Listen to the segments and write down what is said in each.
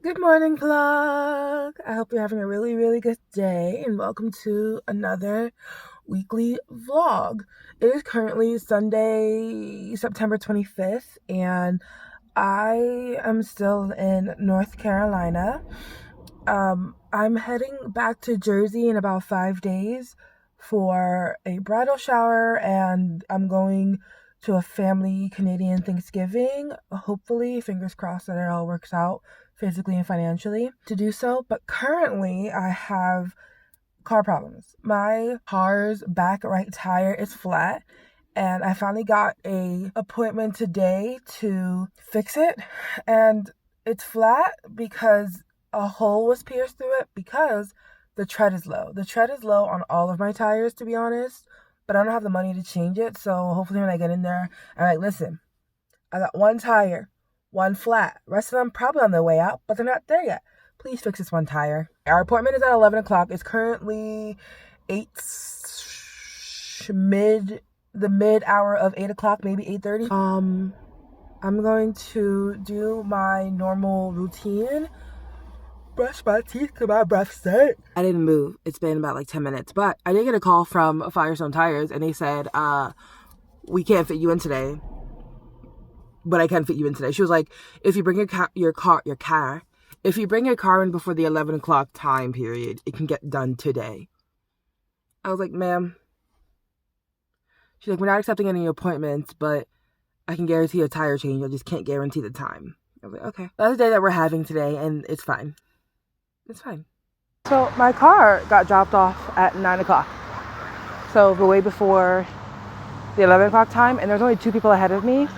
Good morning, vlog. I hope you're having a really good day and welcome to another weekly vlog. It is currently Sunday, September 25th, and I am still in North Carolina. I'm heading back to Jersey in about 5 days for a bridal shower, and I'm going to a family Canadian Thanksgiving. Hopefully, fingers crossed that it all works out physically and financially to do so. But currently, I have car problems. My car's back right tire is flat, and I finally got a appointment today to fix it. And it's flat because a hole was pierced through it because the tread is low. The tread is low on all of my tires, to be honest, but I don't have the money to change it. So hopefully when I get in there, I'm like, listen, I got one tire, one flat. Rest of them probably on their way out, but they're not there yet. Please fix this one tire. Our appointment is at 11 o'clock. It's currently 8 mid hour of 8 o'clock, maybe 8:30. I'm going to do my normal routine. Brush my teeth because my breath stank. I didn't move. It's been about like 10 minutes, but I did get a call from Firestone Tires, and they said, we can't fit you in today, but I can fit you in today. She was like, if you bring if you bring your car in before the 11 o'clock time period, it can get done today. I was like, ma'am. She's like, we're not accepting any appointments, but I can guarantee a tire change. I just can't guarantee the time. I was like, okay. That's the day that we're having today, and it's fine. It's fine. So my car got dropped off at 9 o'clock. So we're way before the 11 o'clock time, and there's only 2 people ahead of me.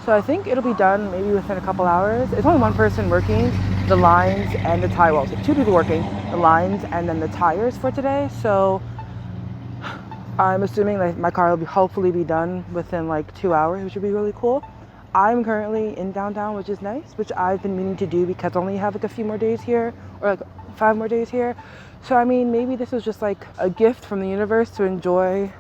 So I think it'll be done maybe within a couple hours. It's only one person working the lines and the tire. Well, 2 people working the lines and then the tires for today. So I'm assuming that my car will hopefully be done within like 2 hours, which would be really cool. I'm currently in downtown, which is nice, which I've been meaning to do because I only have like a few more days here, or like 5 more days here. So I mean, maybe this was just like a gift from the universe to enjoy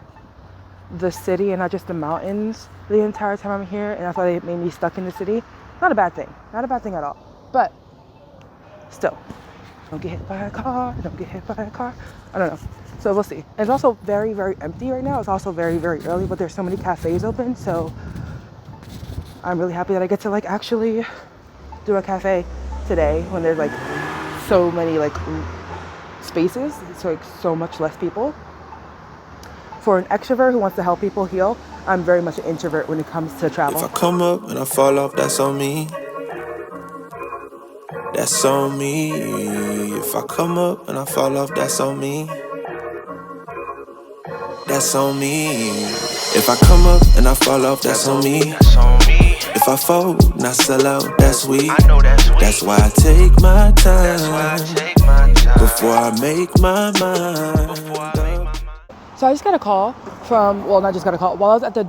the city and not just the mountains the entire time I'm here, and that's why they made me stuck in the city. Not a bad thing. Not a bad thing at all. But still, don't get hit by a car. Don't get hit by a car. I don't know. So we'll see. It's also very empty right now. It's also very early, but there's so many cafes open. So I'm really happy that I get to like actually do a cafe today when there's like so many like spaces. So like so much less people. For an extrovert who wants to help people heal, I'm very much an introvert when it comes to travel. If I come up and I fall off, that's on me. That's on me. If I come up and I fall off, that's on me. That's on me. If I come up and I fall off, that's on me. If I fold and I sell out, that's weak. That's why I take my time before I make my mind. So I just got a call from, well, not just got a call. While I was at the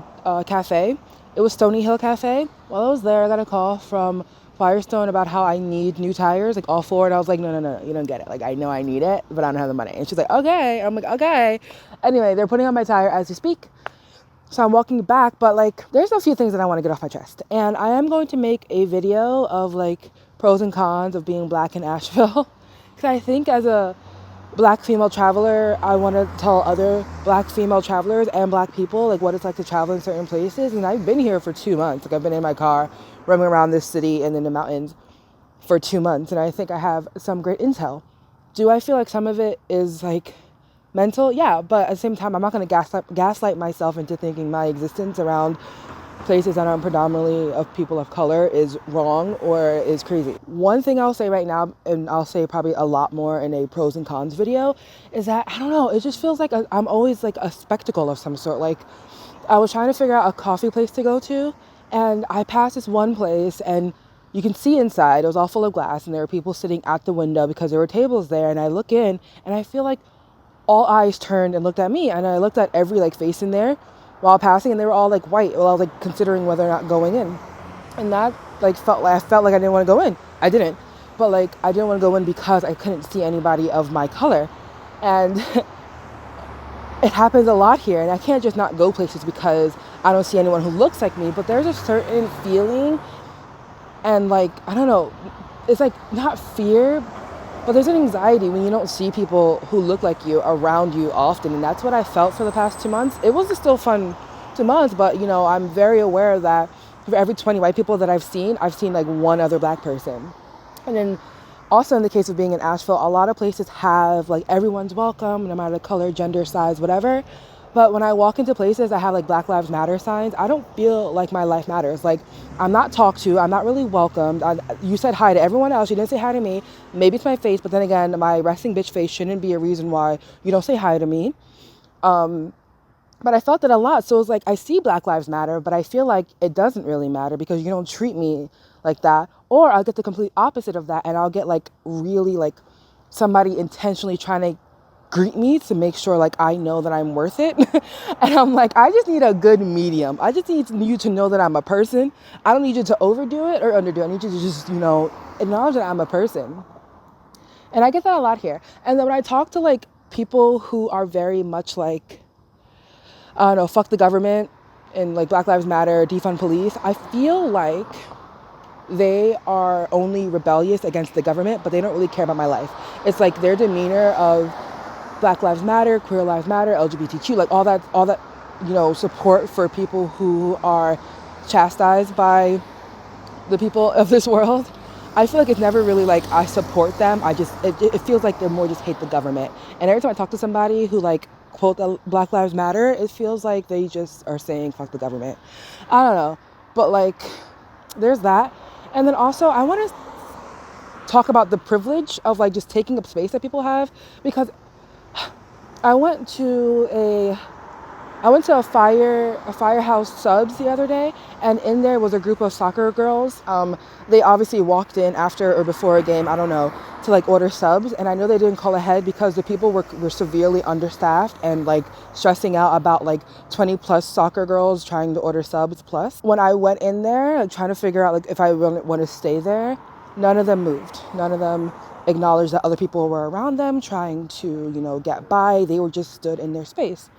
cafe, it was Stony Hill Cafe. While I was there, I got a call from Firestone about how I need new tires, like all 4. And I was like, no, you don't get it. Like, I know I need it, but I don't have the money. And she's like, okay. I'm like, okay. Anyway, they're putting on my tire as we speak. So I'm walking back, but like, there's a few things that I want to get off my chest. And I am going to make a video of like pros and cons of being black in Asheville. Because I think as a black female traveler, I want to tell other black female travelers and black people like what it's like to travel in certain places. And I've been here for 2 months. Like, I've been in my car roaming around this city and in the mountains for 2 months, and I think I have some great intel. Do I feel like some of it is like mental? Yeah, but at the same time, I'm not going to gaslight myself into thinking my existence around places that are predominantly of people of color is wrong or is crazy. One thing I'll say right now, and I'll say probably a lot more in a pros and cons video, is that, I don't know, it just feels like I'm always like a spectacle of some sort. Like, I was trying to figure out a coffee place to go to, and I passed this one place, and you can see inside, it was all full of glass, and there were people sitting at the window because there were tables there, and I look in, and I feel like all eyes turned and looked at me, and I looked at every like face in there while passing, and they were all like white while I was like considering whether or not going in. And that like I felt like I didn't want to go in. I didn't, but like I didn't want to go in because I couldn't see anybody of my color. And it happens a lot here, and I can't just not go places because I don't see anyone who looks like me. But there's a certain feeling, and like, I don't know, it's like not fear, but there's an anxiety when you don't see people who look like you around you often. And that's what I felt for the past 2 months. It was still fun 2 months, but you know, I'm very aware that for every 20 white people that I've seen like one other black person. And then also in the case of being in Asheville, a lot of places have like everyone's welcome, no matter the color, gender, size, whatever. But when I walk into places that have like Black Lives Matter signs, I don't feel like my life matters. Like, I'm not talked to, I'm not really welcomed. You said hi to everyone else, you didn't say hi to me. Maybe it's my face, but then again, my resting bitch face shouldn't be a reason why you don't say hi to me. But I felt it a lot. So it's like, I see Black Lives Matter, but I feel like it doesn't really matter because you don't treat me like that. Or I'll get the complete opposite of that, and I'll get like really like somebody intentionally trying to greet me to make sure like I know that I'm worth it. And I'm like, I just need a good medium. I just need you to know that I'm a person. I don't need you to overdo it or underdo it. I need you to just, you know, acknowledge that I'm a person. And I get that a lot here. And then when I talk to like people who are very much like, I don't know, fuck the government and like Black Lives Matter, defund police, I feel like they are only rebellious against the government, but they don't really care about my life. It's like their demeanor of Black Lives Matter, Queer Lives Matter, LGBTQ, like all that, you know, support for people who are chastised by the people of this world. I feel like it's never really like I support them. It feels like they're more just hate the government. And every time I talk to somebody who like quote the Black Lives Matter, it feels like they just are saying fuck the government. I don't know, but like there's that. And then also I want to talk about the privilege of like just taking up space that people have, because I went to a firehouse subs the other day, and in there was a group of soccer girls. They obviously walked in after or before a game, I don't know, to like order subs, and I know they didn't call ahead because the people were severely understaffed and like stressing out about like 20 plus soccer girls trying to order subs plus. When I went in there like, trying to figure out like if I really want to stay there, none of them moved. None of them acknowledged that other people were around them trying to, you know, get by. They were just stood in their space.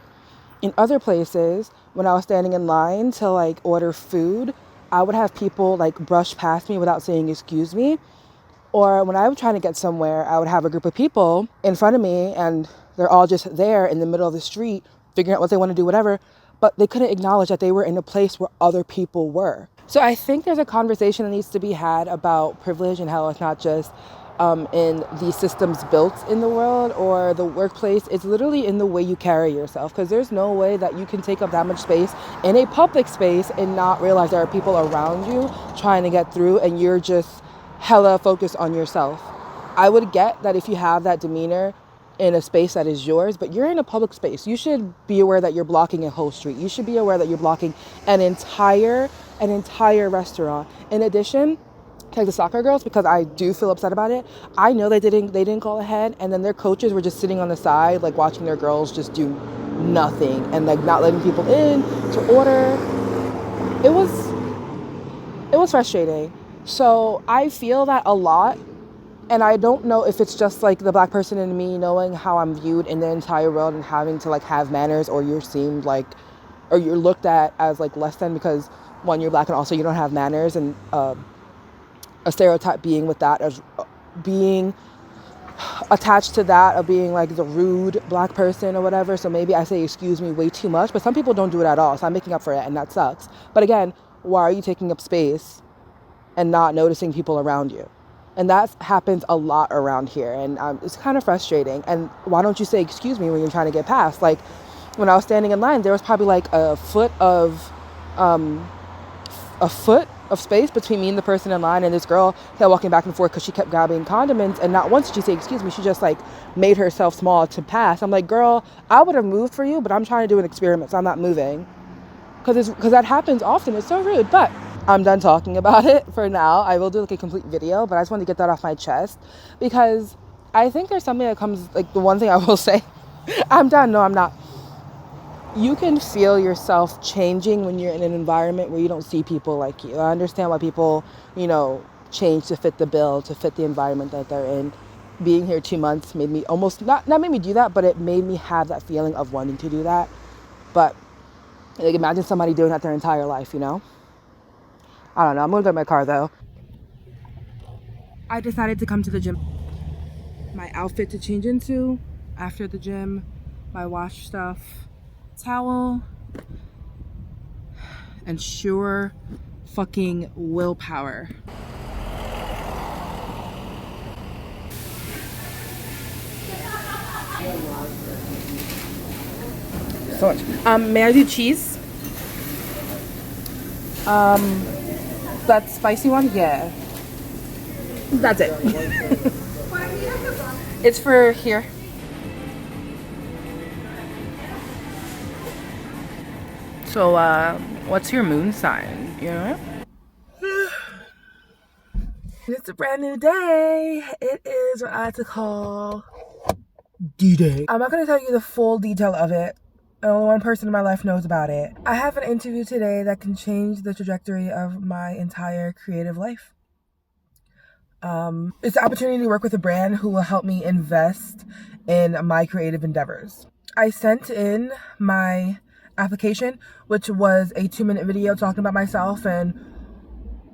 In other places, when I was standing in line to like order food, I would have people like brush past me without saying excuse me. Or when I was trying to get somewhere, I would have a group of people in front of me and they're all just there in the middle of the street figuring out what they want to do, whatever, but they couldn't acknowledge that they were in a place where other people were. So I think there's a conversation that needs to be had about privilege and how it's not just in the systems built in the world or the workplace. It's literally in the way you carry yourself, because there's no way that you can take up that much space in a public space and not realize there are people around you trying to get through and you're just hella focused on yourself. I would get that if you have that demeanor in a space that is yours, but you're in a public space, you should be aware that you're blocking a whole street. You should be aware that you're blocking an entire restaurant. In addition, like the soccer girls, because I do feel upset about it. I know they didn't call ahead, and then their coaches were just sitting on the side, like watching their girls just do nothing and like not letting people in to order. It was frustrating. So I feel that a lot, and I don't know if it's just like the black person in me knowing how I'm viewed in the entire world and having to like have manners, or you're seemed like, or you're looked at as like less than because one, you're black and also you don't have manners, and a stereotype being with that as being attached to that of being like the rude black person or whatever. So maybe I say excuse me way too much, but some people don't do it at all, so I'm making up for it, and that sucks. But again, why are you taking up space and not noticing people around you? And that happens a lot around here, and it's kind of frustrating. And why don't you say excuse me when you're trying to get past? Like when I was standing in line, there was probably like a foot of space between me and the person in line, and this girl kept walking back and forth because she kept grabbing condiments, and not once did she say excuse me. She just like made herself small to pass. I'm like, girl, I would have moved for you, but I'm trying to do an experiment, so I'm not moving, because that happens often. It's so rude. But I'm done talking about it for now. I will do like a complete video, but I just wanted to get that off my chest, because I think there's something that comes, like the one thing I will say, I'm done. No, I'm not. You can feel yourself changing when you're in an environment where you don't see people like you. I understand why people, change to fit the bill, to fit the environment that they're in. Being here 2 months made me almost, not made me do that, but it made me have that feeling of wanting to do that. But like, imagine somebody doing that their entire life, I don't know. I'm going to go to my car though. I decided to come to the gym. My outfit to change into after the gym, my wash stuff, towel, and sure fucking willpower. So much. May I do cheese? That spicy one? Yeah. That's it. It's for here. So, what's your moon sign? You know? It's a brand new day. It is what I like to call D-Day. I'm not going to tell you the full detail of it. Only one person in my life knows about it. I have an interview today that can change the trajectory of my entire creative life. It's an opportunity to work with a brand who will help me invest in my creative endeavors. I sent in my application, which was a 2-minute video talking about myself and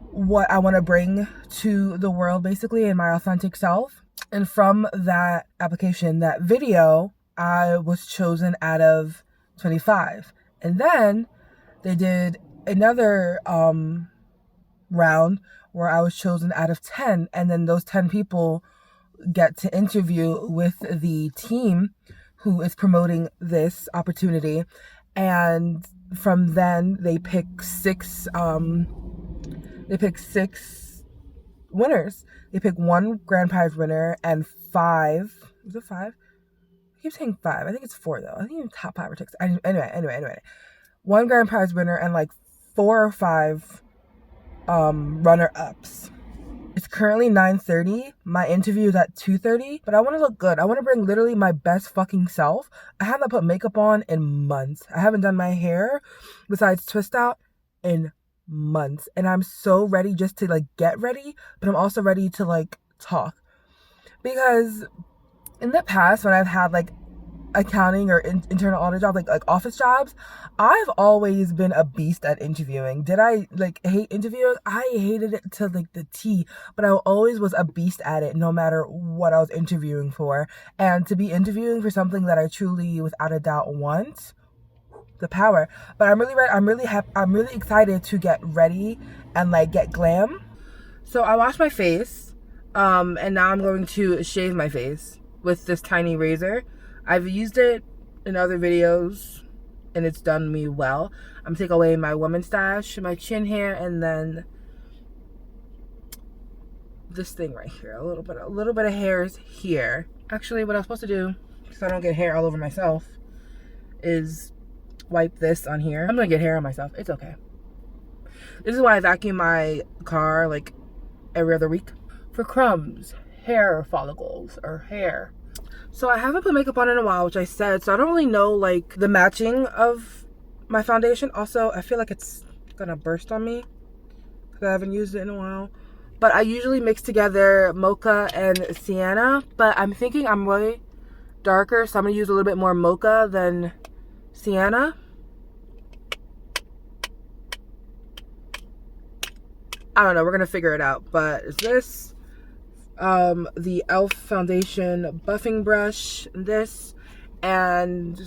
what I want to bring to the world, basically, in my authentic self. And from that application, that video, I was chosen out of 25. And then they did another round where I was chosen out of 10. And then those 10 people get to interview with the team who is promoting this opportunity. And from then they pick six winners. They pick 1 grand prize winner and 5. Was it 5? I keep saying 5. I think it's 4 though. I think it's top 5 or 6. Anyway. 1 grand prize winner and like 4 or 5 runner-ups. It's currently 9:30. My interview is at 2:30, but I want to look good. I want to bring literally my best fucking self. I haven't put makeup on in months. I haven't done my hair besides twist out in months, and I'm so ready just to like get ready, but I'm also ready to like talk, because in the past when I've had like accounting or internal audit jobs, like office jobs, I've always been a beast at interviewing. Did I like hate interviews? I hated it to like the T, but I always was a beast at it no matter what I was interviewing for. And to be interviewing for something that I truly without a doubt want, the power. But I'm really ready. I'm really excited to get ready and like get glam. So I washed my face, and now I'm going to shave my face with this tiny razor. I've used it in other videos and it's done me well. I'm gonna take away my woman stash, my chin hair, and then this thing right here. A little bit of hairs here. Actually, what I was supposed to do, so I don't get hair all over myself, is wipe this on here. I'm gonna get hair on myself. It's okay. This is why I vacuum my car like every other week for crumbs, hair follicles, or hair. So I haven't put makeup on in a while, which I said, so I don't really know like the matching of my foundation. Also, I feel like it's gonna burst on me because I haven't used it in a while. But I usually mix together mocha and sienna, but I'm thinking I'm way darker, so I'm gonna use a little bit more mocha than sienna. I don't know, we're gonna figure it out. But is this the e.l.f. foundation buffing brush, this, and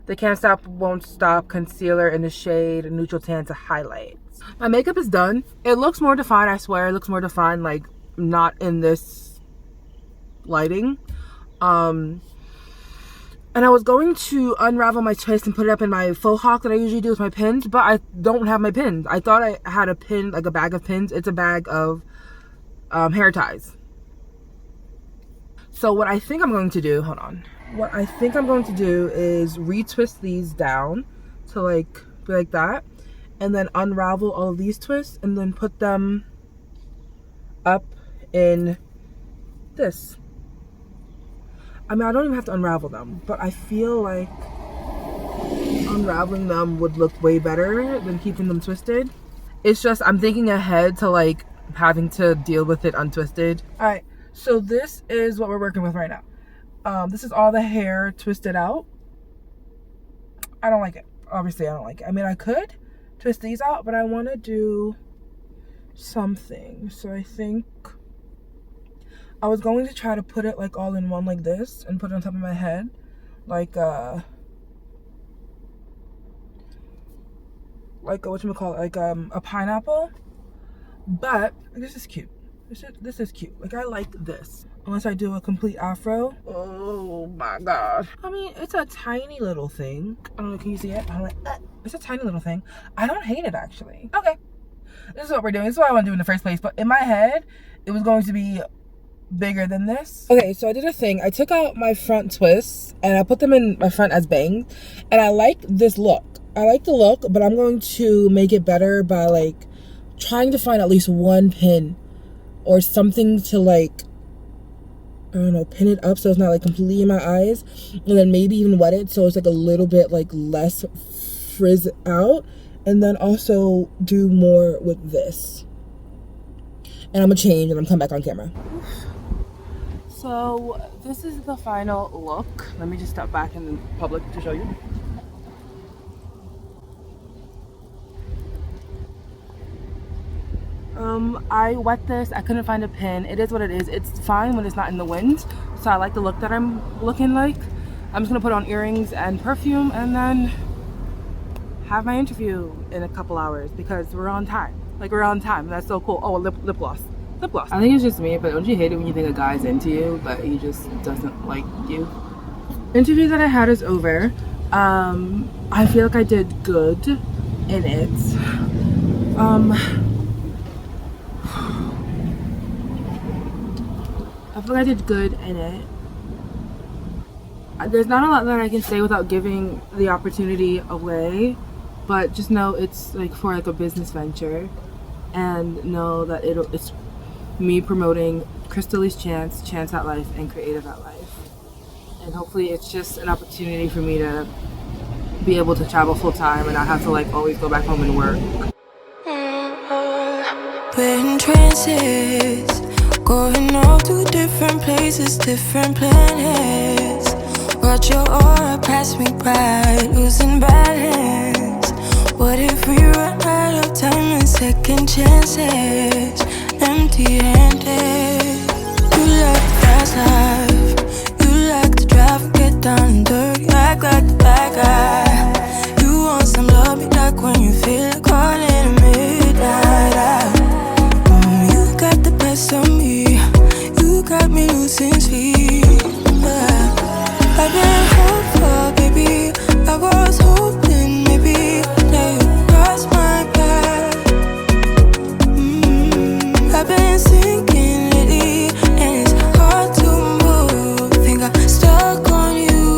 the Can't Stop Won't Stop concealer in the shade Neutral Tan to highlight. My makeup is done. It looks more defined, I swear. It looks more defined, like not in this lighting. And I was going to unravel my twist and put it up in my faux hawk that I usually do with my pins, but I don't have my pins. I thought I had a pin, like a bag of pins. It's a bag of hair ties. So what I think I'm going to do, hold on. What I think I'm going to do is retwist these down to like be like that, and then unravel all of these twists and then put them up in this. I mean, I don't even have to unravel them, but I feel like unraveling them would look way better than keeping them twisted. It's just, I'm thinking ahead to like having to deal with it untwisted. All right, so this is what we're working with right now. This is all the hair twisted out. I don't like it. Obviously, I don't like it. I mean, I could twist these out, but I want to do something. So I think I was going to try to put it like all in one like this and put it on top of my head like a whatchamacallit, like a pineapple. But this is cute. This is cute. Like, I like this. Unless I do a complete afro. Oh my god. I mean, it's a tiny little thing. I don't know, can you see it? I'm like, it's a tiny little thing. I don't hate it, actually. Okay. This is what we're doing. This is what I want to do in the first place. But in my head, it was going to be bigger than this. Okay, so I did a thing. I took out my front twists and I put them in my front as bangs. And I like this look. I like the look, but I'm going to make it better by like trying to find at least one pin or something to like, I don't know, pin it up so it's not like completely in my eyes, and then maybe even wet it so it's like a little bit like less frizz out, and then also do more with this. And I'm gonna change and I'm come back on camera. So this is the final look. Let me just step back in the public to show you. I wet this. I couldn't find a pin. It is what it is. It's fine when it's not in the wind. So I like the look that I'm looking like. I'm just gonna put on earrings and perfume and then have my interview in a couple hours because we're on time. Like, we're on time. That's so cool. Oh, lip gloss. Lip gloss. I think it's just me, but don't you hate it when you think a guy's into you but he just doesn't like you? Interview that I had is over. I feel like I did good in it. I feel like I did good in it. There's not a lot that I can say without giving the opportunity away, but just know it's like for like a business venture, and know that it's me promoting Crystally's Chance at Life, and Creative at Life. And hopefully it's just an opportunity for me to be able to travel full time and not have to like always go back home and work. We're in trances, going off to different places, different planets. Watch your aura pass me by, losing balance. What if we run out of time and second chances? Empty-handed. You like the fast life, you like to drive and get down and dirty, act like the bad guy. You want some love, me like when you feel like calling at midnight. You got the best of me, you got me losing sleep. I've been hopeful, baby. I was hoping maybe that you'd cross my path. I've been sinking lately, and it's hard to move. Think I'm stuck on you.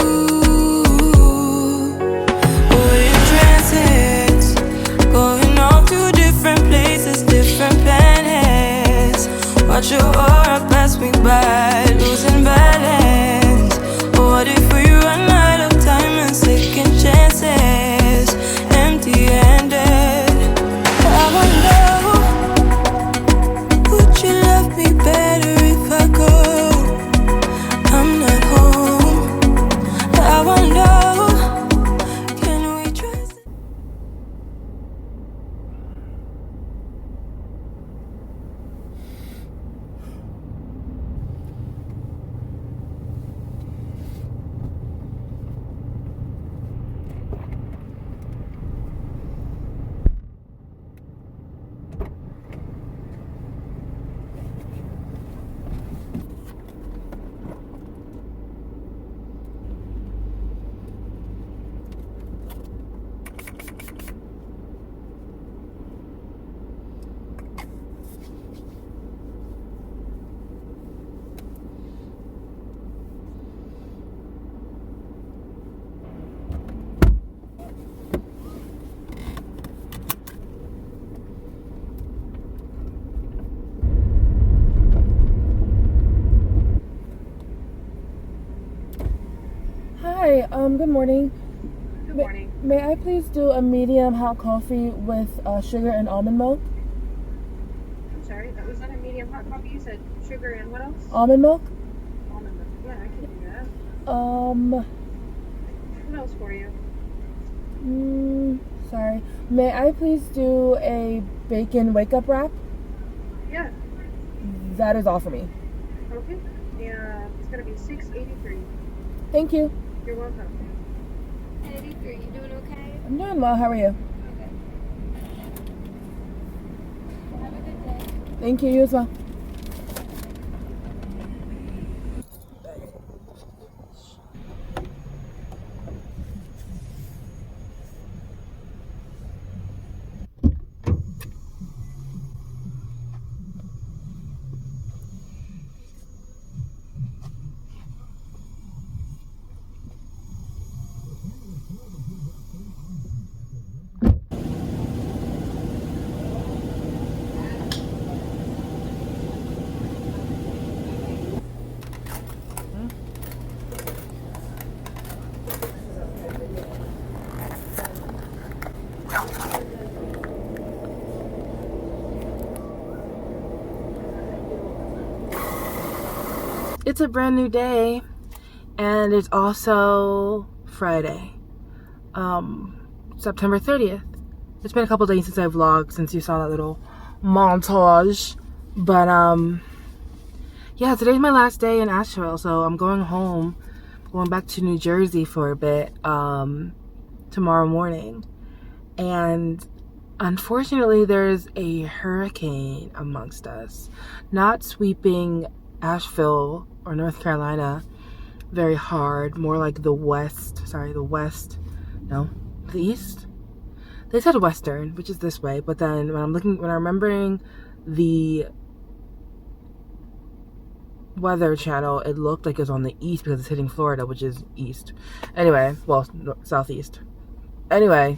We're in trances, going off to different places, different planets. Watch your aura pass me by, losing balance. What if we run out of time and second chances? Empty-handed. I wonder, would you love me better if I go? I'm not home. I wonder, can we trust? Hi, good morning. Good morning. May I please do a medium hot coffee with sugar and almond milk? I'm sorry, that was not a medium hot coffee. You said sugar and what else? Almond milk? Almond milk. Yeah, I can do that. What else for you? Sorry. May I please do a bacon wake up wrap? Yeah. That is all for me. Okay. Yeah, it's gonna be 683. Thank you. You're welcome. 83. You doing okay? I'm doing well. How are you? Okay. Well, have a good day. Thank you. You as well. It's a brand new day, and it's also Friday, September 30th. It's been a couple days since I vlogged, since you saw that little montage, but yeah, today's my last day in Asheville, so I'm going home, going back to New Jersey for a bit tomorrow morning. And unfortunately, there's a hurricane amongst us, not sweeping Asheville or North Carolina very hard, more like the east. They said western, which is this way, but then when I'm remembering the Weather Channel, it looked like it was on the east because it's hitting Florida, which is east. Anyway, well, southeast. Anyway,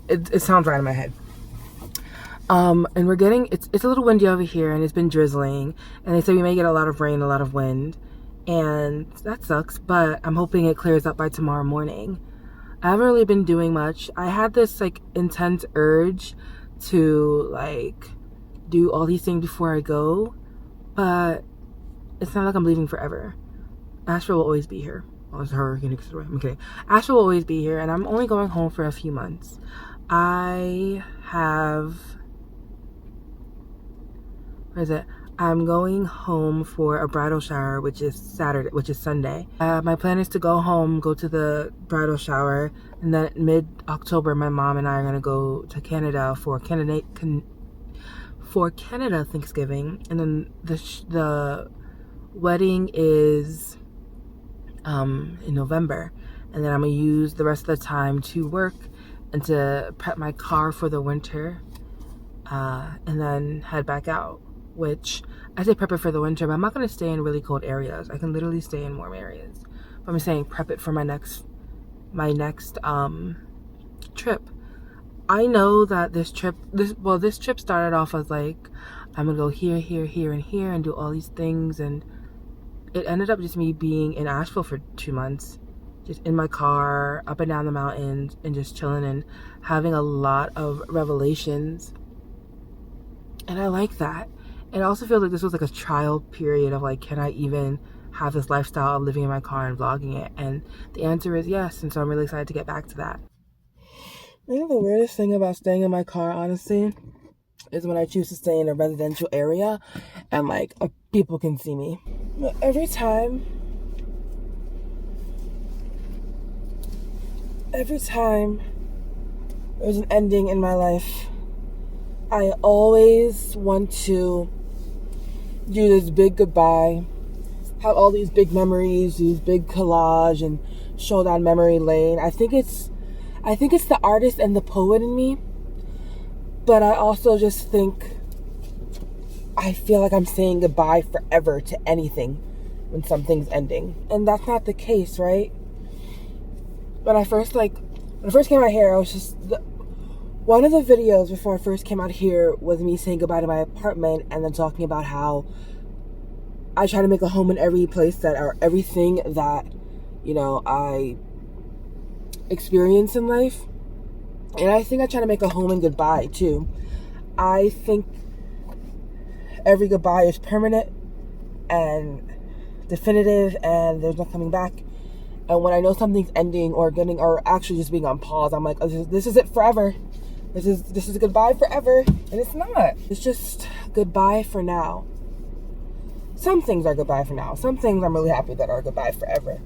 it sounds right in my head. And we're getting, it's a little windy over here, and it's been drizzling, and they say we may get a lot of rain, a lot of wind, and that sucks, but I'm hoping it clears up by tomorrow morning. I haven't really been doing much. I had this like intense urge to like do all these things before I go, but it's not like I'm leaving forever. Asheville will always be here. Oh, it's a hurricane. I'm kidding. Asheville will always be here, and I'm only going home for a few months. I'm going home for a bridal shower, which is Sunday. My plan is to go home, go to the bridal shower, and then mid-October, my mom and I are gonna go to Canada for Canada Thanksgiving, and then the wedding is in November, and then I'm gonna use the rest of the time to work and to prep my car for the winter, and then head back out. Which I say prep it for the winter, but I'm not going to stay in really cold areas. I can literally stay in warm areas. But I'm saying prep it for my next trip. I know that this trip started off as like, I'm gonna go here, here, here, and here, and do all these things, and it ended up just me being in Asheville for 2 months, just in my car, up and down the mountains, and just chilling and having a lot of revelations. And I like that. And I also feel like this was like a trial period of like, can I even have this lifestyle of living in my car and vlogging it? And the answer is yes, and so I'm really excited to get back to that. You know, the weirdest thing about staying in my car, honestly, is when I choose to stay in a residential area and like people can see me. But every time there's an ending in my life, I always want to do this big goodbye, have all these big memories, these big collage, and show down memory lane. I think it's the artist and the poet in me, but I also just think I feel like I'm saying goodbye forever to anything when something's ending, and that's not the case, right? When I first came out here, I was just one of the videos before I first came out here was me saying goodbye to my apartment and then talking about how I try to make a home in every place or everything that, you know, I experience in life. And I think I try to make a home in goodbye too. I think every goodbye is permanent and definitive, and there's no coming back. And when I know something's ending or actually just being on pause, I'm like, oh, this is it forever. This is goodbye forever, and it's not. It's just goodbye for now. some things are goodbye for now. Some things I'm really happy that are goodbye forever.